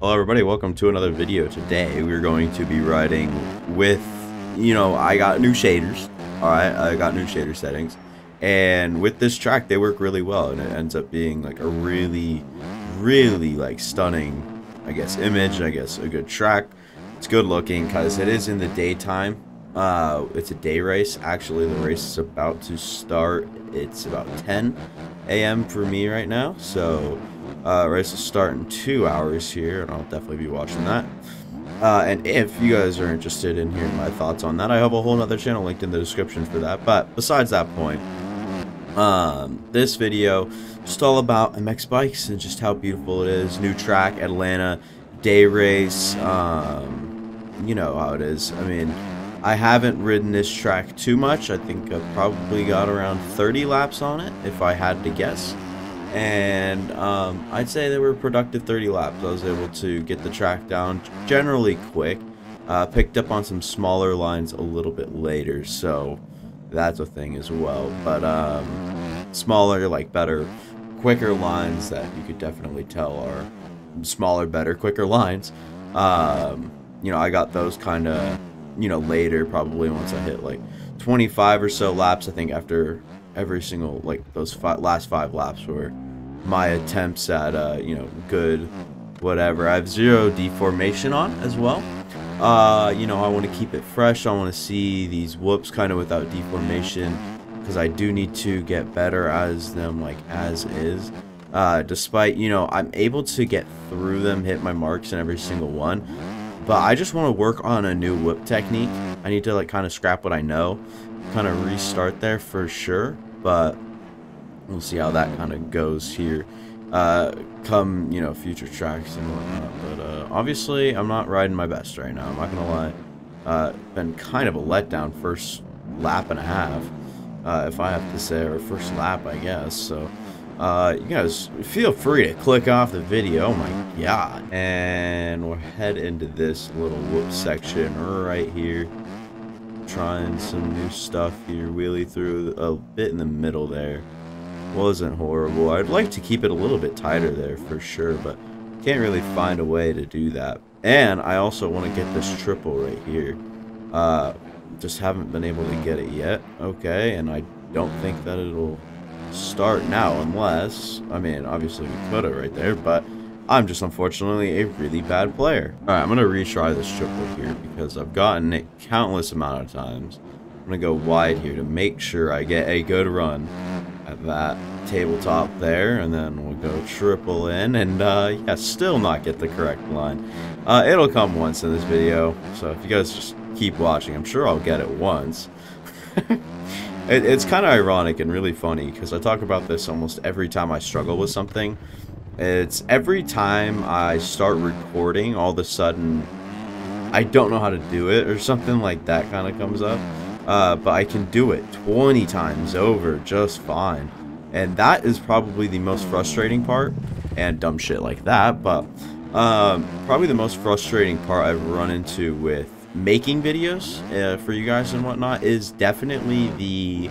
Hello everybody, welcome to another video. Today we're going to be riding with, I got new shaders. Alright, I got new shader settings. And with this track, they work really well. And it ends up being like a really like stunning, I guess, image, I guess, a good track. It's good looking because it is in the daytime. It's a day race. Actually, the race is about to start. It's about 10 a.m. for me right now. So race will start in 2 hours here, and I'll definitely be watching that. And if you guys are interested in hearing my thoughts on that, I have a whole other channel linked in the description for that. But besides that point, this video just all about MX bikes and just how beautiful it is. New track, Atlanta, day race. You know how it is. I mean, I haven't ridden this track too much. I think I've probably got around 30 laps on it, if I had to guess. And I'd say they were productive 30 laps. I was able to get the track down generally quick. Picked up on some smaller lines a little bit later, so that's a thing as well. But smaller, like better, quicker lines that you could definitely tell are smaller, better, quicker lines. I got those kind of, later, probably once I hit like 25 or so laps. I think after every single, like those last 5 laps were my attempts at, good whatever. I have 0 deformation on as well. I want to keep it fresh. I want to see these whoops kind of without deformation, because I do need to get better as them, like as is. Despite, I'm able to get through them, hit my marks in every single one. But I just want to work on a new whip technique. I need to like kind of scrap what I know, kind of restart there for sure. But we'll see how that kind of goes here. Come, future tracks and whatnot. But obviously, I'm not riding my best right now. I'm not gonna lie. Been kind of a letdown first lap and a half, if I have to say, or first lap, I guess. So. You guys feel free to click off the video. Oh my god. And we'll head into this little whoop section right here. Trying some new stuff here. Wheelie through a bit in the middle there. Wasn't horrible. I'd like to keep it a little bit tighter there for sure, but can't really find a way to do that. And I also want to get this triple right here. Just haven't been able to get it yet. Okay, and I don't think that it'll start now, unless, I mean, obviously we could have right there, but I'm just unfortunately a really bad player. Alright, I'm gonna retry this triple here because I've gotten it countless amount of times. I'm gonna go wide here to make sure I get a good run at that tabletop there, and then we'll go triple in, and yeah, still not get the correct line. It'll come once in this video, so if you guys just keep watching, I'm sure I'll get it once. It's kind of ironic and really funny because I talk about this almost every time I struggle with something. It's every time I start recording, all of a sudden I don't know how to do it or something like that kind of comes up. But I can do it 20 times over just fine. And that is probably the most frustrating part, and dumb shit like that. But probably the most frustrating part I've run into with making videos for you guys and whatnot is definitely the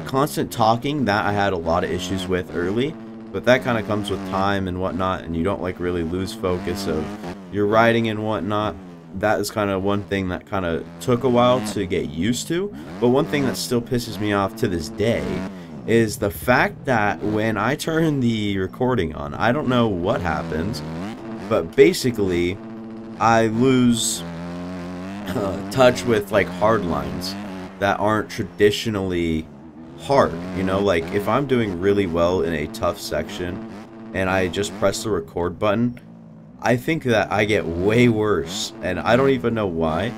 constant talking that I had a lot of issues with early, but that kind of comes with time and whatnot, and you don't like really lose focus of your writing and whatnot. That is kind of one thing that kind of took a while to get used to, but one thing that still pisses me off to this day is the fact that when I turn the recording on, I don't know what happens, but basically I lose touch with like hard lines that aren't traditionally hard. Like if I'm doing really well in a tough section and I just press the record button, I think that I get way worse, and I don't even know why.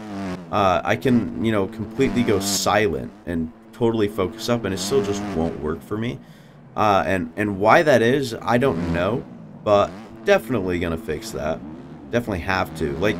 I can completely go silent and totally focus up, and it still just won't work for me. And why that is, I don't know, but definitely gonna fix that. Definitely have to. Like,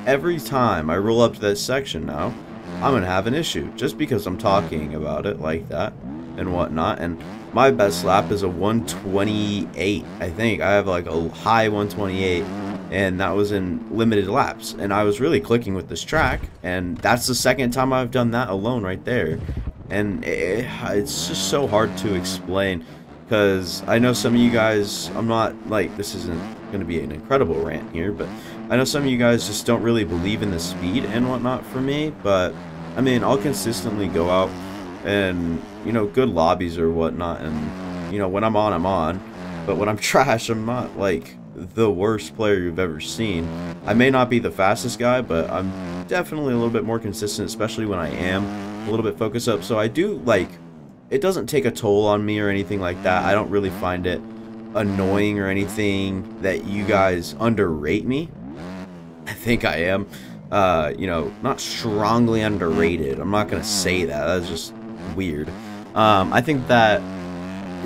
every time I roll up to that section now, I'm gonna have an issue just because I'm talking about it like that and whatnot. And my best lap is a 128, I think. I have like a high 128, and that was in limited laps. And I was really clicking with this track, and that's the second time I've done that alone right there. And it's just so hard to explain because I know some of you guys, I'm not, like, this isn't going to be an incredible rant here, but I know some of you guys just don't really believe in the speed and whatnot for me, but, I mean, I'll consistently go out and, you know, good lobbies or whatnot, and, you know, when I'm on, but when I'm trash, I'm not, like, the worst player you've ever seen. I may not be the fastest guy, but I'm definitely a little bit more consistent, especially when I am a little bit focused up, so I do, like, it doesn't take a toll on me or anything like that. I don't really find it annoying or anything that you guys underrate me. I think I am, you know, not strongly underrated. I'm not going to say that. That's just weird. I think that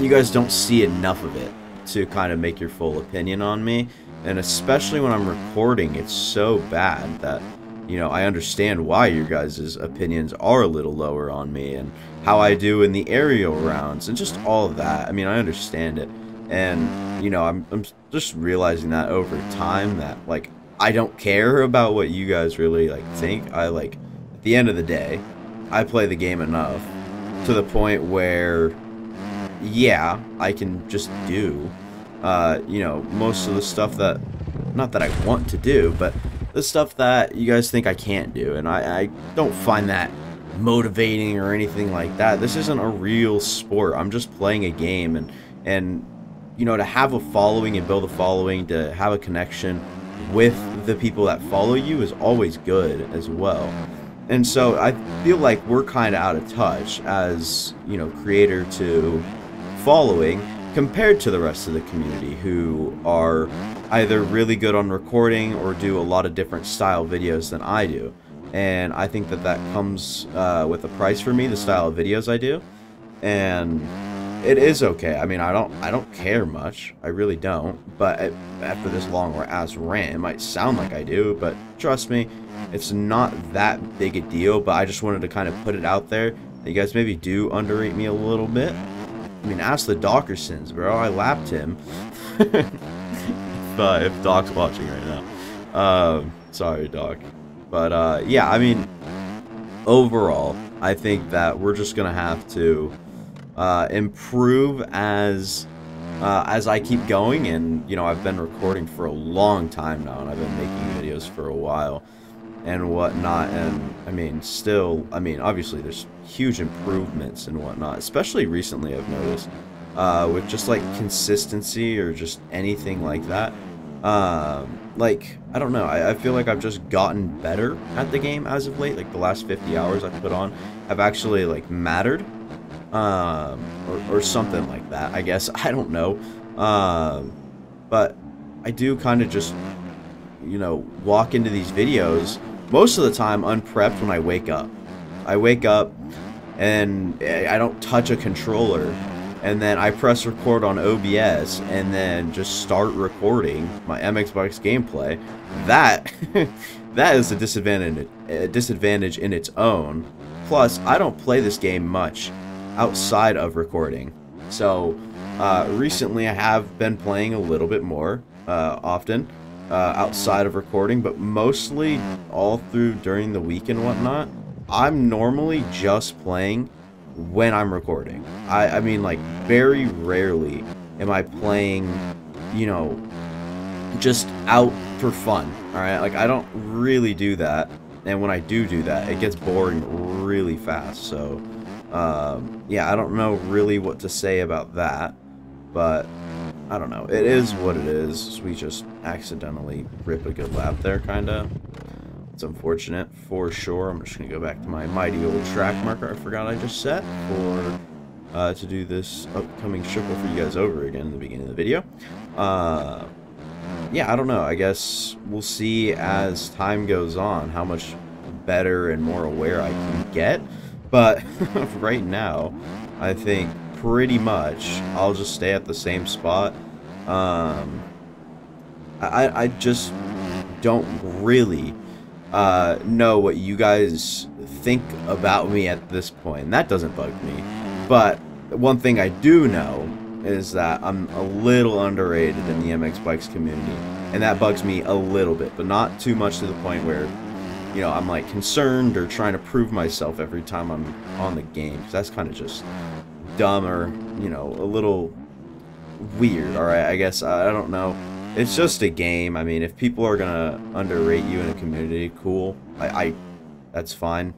you guys don't see enough of it to kind of make your full opinion on me. And especially when I'm recording, it's so bad that, you know, I understand why your guys' opinions are a little lower on me and how I do in the aerial rounds and just all of that. I mean, I understand it. And, you know, I'm just realizing that over time that, like, I don't care about what you guys really, like, think. I, like, at the end of the day, I play the game enough to the point where, yeah, I can just do, you know, most of the stuff that, not that I want to do, but the stuff that you guys think I can't do, and I don't find that motivating or anything like that. This isn't a real sport. I'm just playing a game, and you know, to have a following and build a following, to have a connection with the people that follow you is always good as well. And so I feel like we're kind of out of touch as, you know, creator to following compared to the rest of the community who are either really good on recording or do a lot of different style videos than I do. And I think that that comes with a price for me, the style of videos I do. And it is okay. I mean, I don't care much. I really don't. But after this long ass rant, it might sound like I do, but trust me, it's not that big a deal. But I just wanted to kind of put it out there that you guys maybe do underrate me a little bit. I mean, ask the Dawkersons, bro. I lapped him. If Doc's watching right now. Sorry, Doc. But, yeah, I mean, overall, I think that we're just going to have to improve as I keep going. And, you know, I've been recording for a long time now, and I've been making videos for a while and whatnot. And, I mean, still, I mean, obviously there's huge improvements and whatnot, especially recently I've noticed, with just, like, consistency or just anything like that. Like, I don't know, I feel like I've just gotten better at the game as of late. Like, the last 50 hours I've put on have actually, like, mattered, or something like that, I guess. I don't know, but I do kind of just, you know, walk into these videos most of the time unprepped when I wake up. I wake up and I don't touch a controller, and then I press record on OBS and then just start recording my MXbox gameplay. That that is a disadvantage in its own. Plus, I don't play this game much outside of recording. So recently I have been playing a little bit more often outside of recording, but mostly all through during the week and whatnot, I'm normally just playing when I'm recording. I mean, like, very rarely am I playing, you know, just out for fun, alright? Like, I don't really do that, and when I do that, it gets boring really fast. So, yeah, I don't know really what to say about that, but I don't know. It is what it is. We just accidentally rip a good lap there, kinda. It's unfortunate, for sure. I'm just going to go back to my mighty old track marker I forgot I just set for to do this upcoming triple for you guys over again in the beginning of the video. Yeah, I don't know. I guess we'll see as time goes on how much better and more aware I can get. But right now, I think pretty much I'll just stay at the same spot. I just don't really know what you guys think about me at this point, and that doesn't bug me. But one thing I do know is that I'm a little underrated in the MX Bikes community, and that bugs me a little bit, but not too much to the point where, you know, I'm like concerned or trying to prove myself every time I'm on the game, because that's kind of just dumb, or, you know, a little weird, alright? I guess, I don't know. It's just a game. I mean, if people are gonna underrate you in a community, cool. That's fine.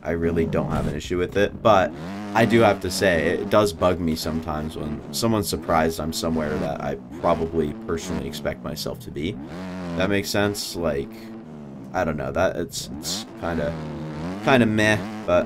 I really don't have an issue with it, but I do have to say, it does bug me sometimes when someone's surprised I'm somewhere that I probably personally expect myself to be. That makes sense? Like, I don't know, that it's kind of meh, but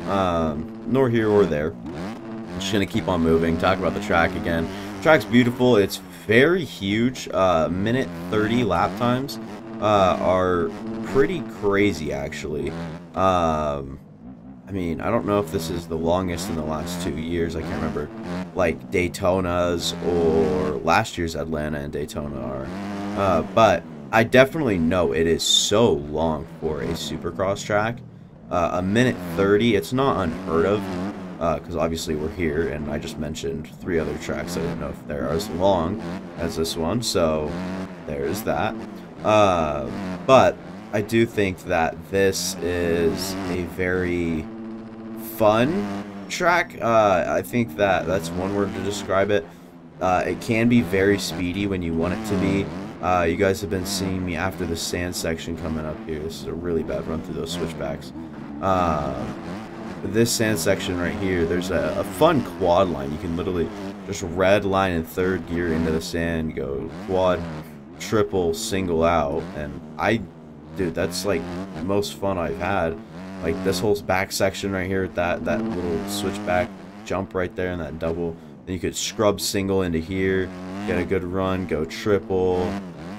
nor here or there. I'm just gonna keep on moving, talk about the track again. Track's beautiful, it's very huge. Minute 30 lap times are pretty crazy, actually. I mean, I don't know if this is the longest in the last 2 years. I can't remember, like Daytona's or last year's Atlanta and Daytona are. But I definitely know it is so long for a Supercross track. A minute 30, it's not unheard of, because obviously we're here, and I just mentioned 3 other tracks. I don't know if they're as long as this one, so there's that. But I do think that this is a very fun track. I think that's one word to describe it. It can be very speedy when you want it to be. You guys have been seeing me after the sand section coming up here. This is a really bad run through those switchbacks. This sand section right here, there's a fun quad line. You can literally just red line in 3rd gear into the sand, go quad, triple, single out, and dude, that's like the most fun I've had. Like this whole back section right here, that little switchback jump right there, and that double. Then you could scrub single into here, get a good run, go triple,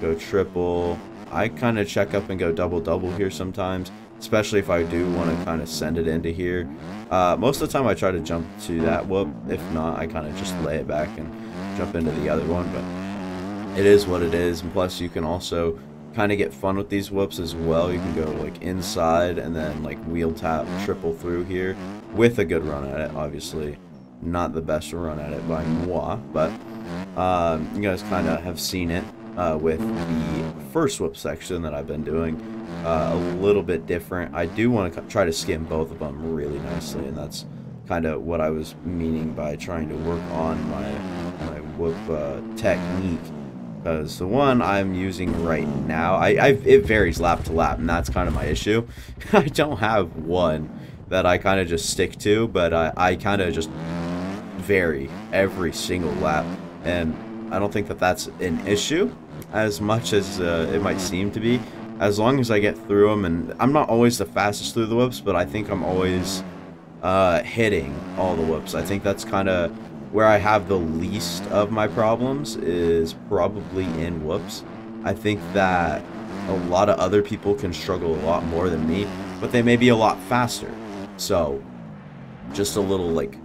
go triple. I kind of check up and go double here sometimes, especially if I do want to kind of send it into here. Most of the time I try to jump to that whoop. If not, I kind of just lay it back and jump into the other one. But it is what it is, and plus you can also kind of get fun with these whoops as well. You can go like inside and then like wheel tap triple through here with a good run at it. Obviously not the best run at it by moi, but you guys kind of have seen it with the first whoop section that I've been doing. A little bit different. I do want to try to skim both of them really nicely, and that's kind of what I was meaning by trying to work on my whoop technique. Because the one I'm using right now, it varies lap to lap, and that's kind of my issue. I don't have one that I kind of just stick to, but I kind of just vary every single lap, and I don't think that that's an issue as much as it might seem to be. As long as I get through them, and I'm not always the fastest through the whoops, but I think I'm always hitting all the whoops. I think that's kind of where I have the least of my problems, is probably in whoops. I think that a lot of other people can struggle a lot more than me, but they may be a lot faster. So just a little, like,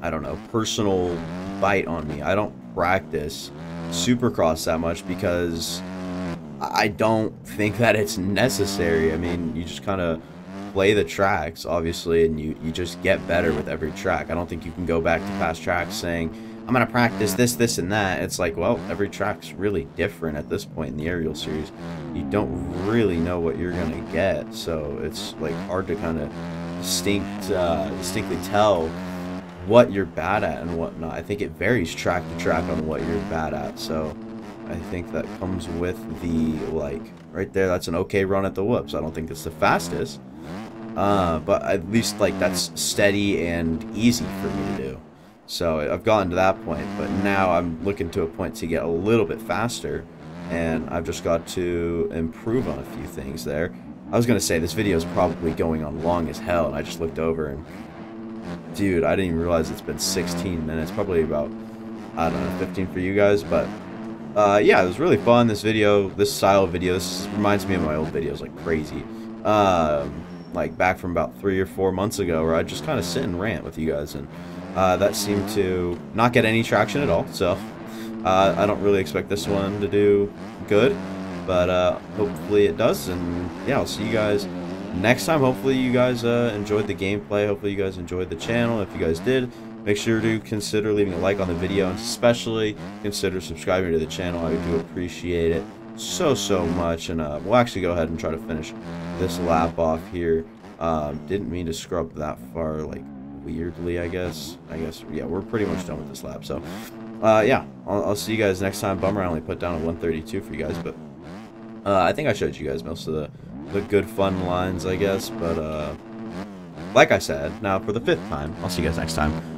I don't know, personal bite on me. I don't practice Supercross that much because I don't think that it's necessary. I mean, you just kind of play the tracks, obviously, and you just get better with every track. I don't think you can go back to past tracks saying, I'm going to practice this, and that. It's like, well, every track's really different at this point in the Aerial Series. You don't really know what you're going to get, so it's like hard to kind of distinctly tell what you're bad at and whatnot. I think it varies track to track on what you're bad at, so I think that comes with the, like, right there, that's an okay run at the whoops. I don't think it's the fastest, but at least, like, that's steady and easy for me to do. So I've gotten to that point, but now I'm looking to a point to get a little bit faster, and I've just got to improve on a few things there. I was going to say, this video is probably going on long as hell, and I just looked over and, dude, I didn't even realize it's been 16 minutes, probably about, I don't know, 15 for you guys, but yeah, it was really fun, this video, this style of video. This reminds me of my old videos like crazy. Like back from about 3 or 4 months ago, where I'd just kind of sit and rant with you guys, and that seemed to not get any traction at all, so I don't really expect this one to do good, but hopefully it does, and yeah, I'll see you guys next time. Hopefully you guys enjoyed the gameplay, hopefully you guys enjoyed the channel. If you guys did, make sure to consider leaving a like on the video, and especially consider subscribing to the channel. I do appreciate it so much, and we'll actually go ahead and try to finish this lap off here. Didn't mean to scrub that far, like, weirdly, I guess, yeah, we're pretty much done with this lap, so yeah, I'll see you guys next time. Bummer I only put down a 132 for you guys, but I think I showed you guys most of the good fun lines, I guess. But like I said, now for the 5th time, I'll see you guys next time.